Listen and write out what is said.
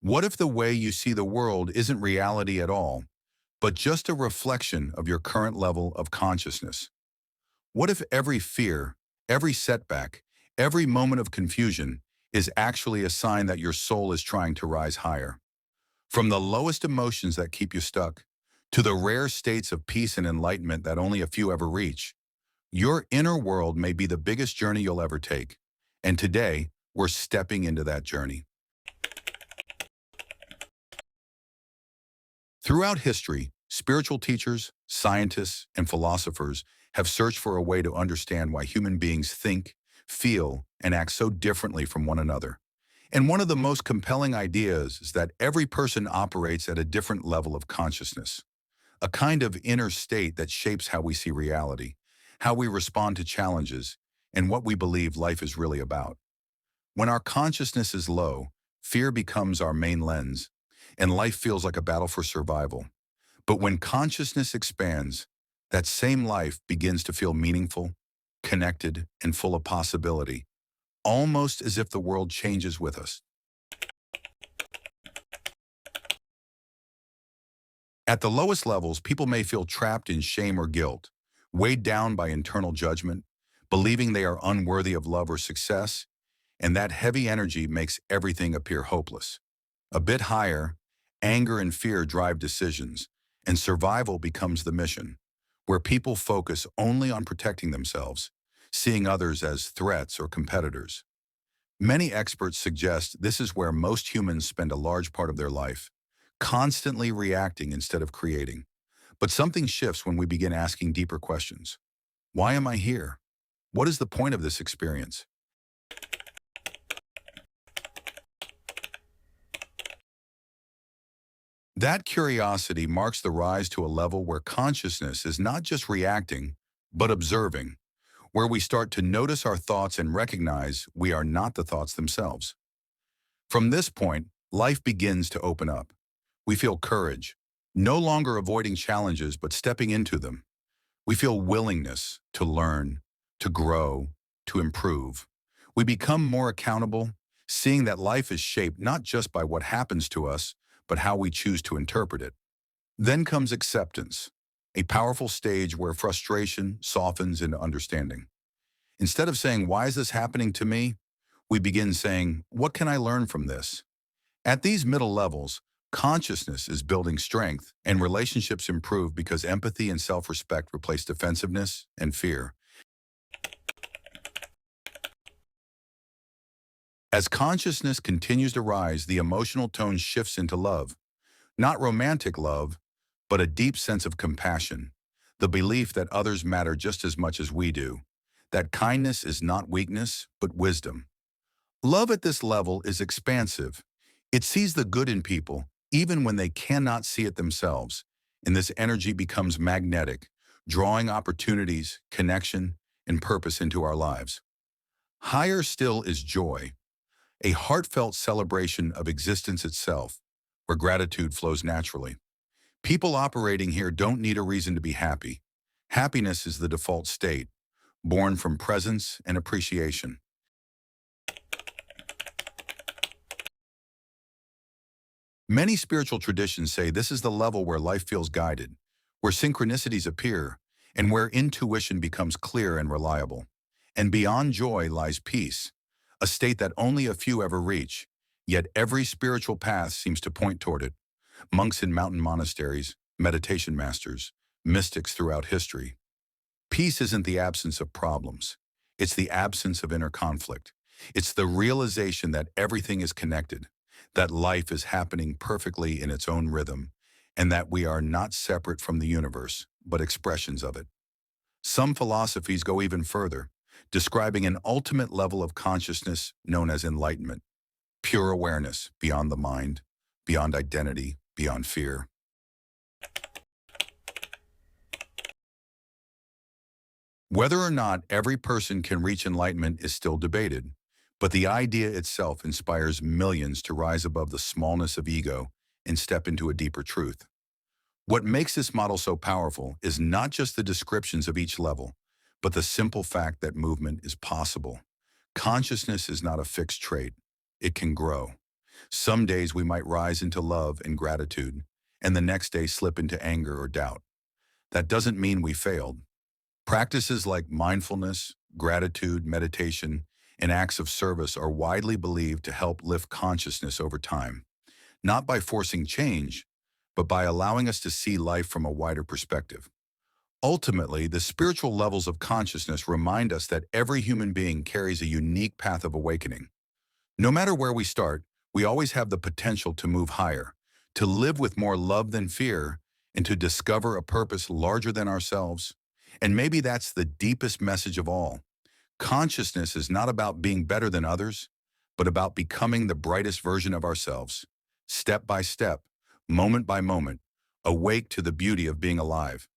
What if the way you see the world isn't reality at all, but just a reflection of your current level of consciousness? What if every fear, every setback, every moment of confusion is actually a sign that your soul is trying to rise higher? From the lowest emotions that keep you stuck, to the rare states of peace and enlightenment that only a few ever reach, your inner world may be the biggest journey you'll ever take. And today, we're stepping into that journey. Throughout history, spiritual teachers, scientists, and philosophers have searched for a way to understand why human beings think, feel, and act so differently from one another. And one of the most compelling ideas is that every person operates at a different level of consciousness, a kind of inner state that shapes how we see reality, how we respond to challenges, and what we believe life is really about. When our consciousness is low, fear becomes our main lens, and life feels like a battle for survival. But when consciousness expands, that same life begins to feel meaningful, connected, and full of possibility, almost as if the world changes with us. At the lowest levels, people may feel trapped in shame or guilt, weighed down by internal judgment, believing they are unworthy of love or success, and that heavy energy makes everything appear hopeless. A bit higher, anger and fear drive decisions, and survival becomes the mission, where people focus only on protecting themselves, seeing others as threats or competitors. Many experts suggest this is where most humans spend a large part of their life, constantly reacting instead of creating. But something shifts when we begin asking deeper questions. Why am I here? What is the point of this experience? That curiosity marks the rise to a level where consciousness is not just reacting, but observing, where we start to notice our thoughts and recognize we are not the thoughts themselves. From this point, life begins to open up. We feel courage, no longer avoiding challenges but stepping into them. We feel willingness to learn, to grow, to improve. We become more accountable, seeing that life is shaped not just by what happens to us, but how we choose to interpret it. Then comes acceptance, a powerful stage where frustration softens into understanding. Instead of saying, "Why is this happening to me?" we begin saying, "What can I learn from this?" At these middle levels, consciousness is building strength, and relationships improve because empathy and self-respect replace defensiveness and fear. As consciousness continues to rise, the emotional tone shifts into love. Not romantic love, but a deep sense of compassion, the belief that others matter just as much as we do, that kindness is not weakness, but wisdom. Love at this level is expansive. It sees the good in people, even when they cannot see it themselves, and this energy becomes magnetic, drawing opportunities, connection, and purpose into our lives. Higher still is joy, a heartfelt celebration of existence itself, where gratitude flows naturally. People operating here don't need a reason to be happy. Happiness is the default state, born from presence and appreciation. Many spiritual traditions say this is the level where life feels guided, where synchronicities appear, and where intuition becomes clear and reliable. And beyond joy lies peace, a state that only a few ever reach, yet every spiritual path seems to point toward it. Monks in mountain monasteries, meditation masters, mystics throughout history. Peace isn't the absence of problems. It's the absence of inner conflict. It's the realization that everything is connected, that life is happening perfectly in its own rhythm, and that we are not separate from the universe, but expressions of it. Some philosophies go even further, describing an ultimate level of consciousness known as enlightenment, pure awareness beyond the mind, beyond identity, beyond fear. Whether or not every person can reach enlightenment is still debated, but the idea itself inspires millions to rise above the smallness of ego and step into a deeper truth. What makes this model so powerful is not just the descriptions of each level, but the simple fact that movement is possible. Consciousness is not a fixed trait. It can grow. Some days we might rise into love and gratitude, and the next day slip into anger or doubt. That doesn't mean we failed. Practices like mindfulness, gratitude, meditation, and acts of service are widely believed to help lift consciousness over time, not by forcing change, but by allowing us to see life from a wider perspective. Ultimately, the spiritual levels of consciousness remind us that every human being carries a unique path of awakening. No matter where we start, we always have the potential to move higher, to live with more love than fear, and to discover a purpose larger than ourselves. And maybe that's the deepest message of all. Consciousness is not about being better than others, but about becoming the brightest version of ourselves, step by step, moment by moment, awake to the beauty of being alive.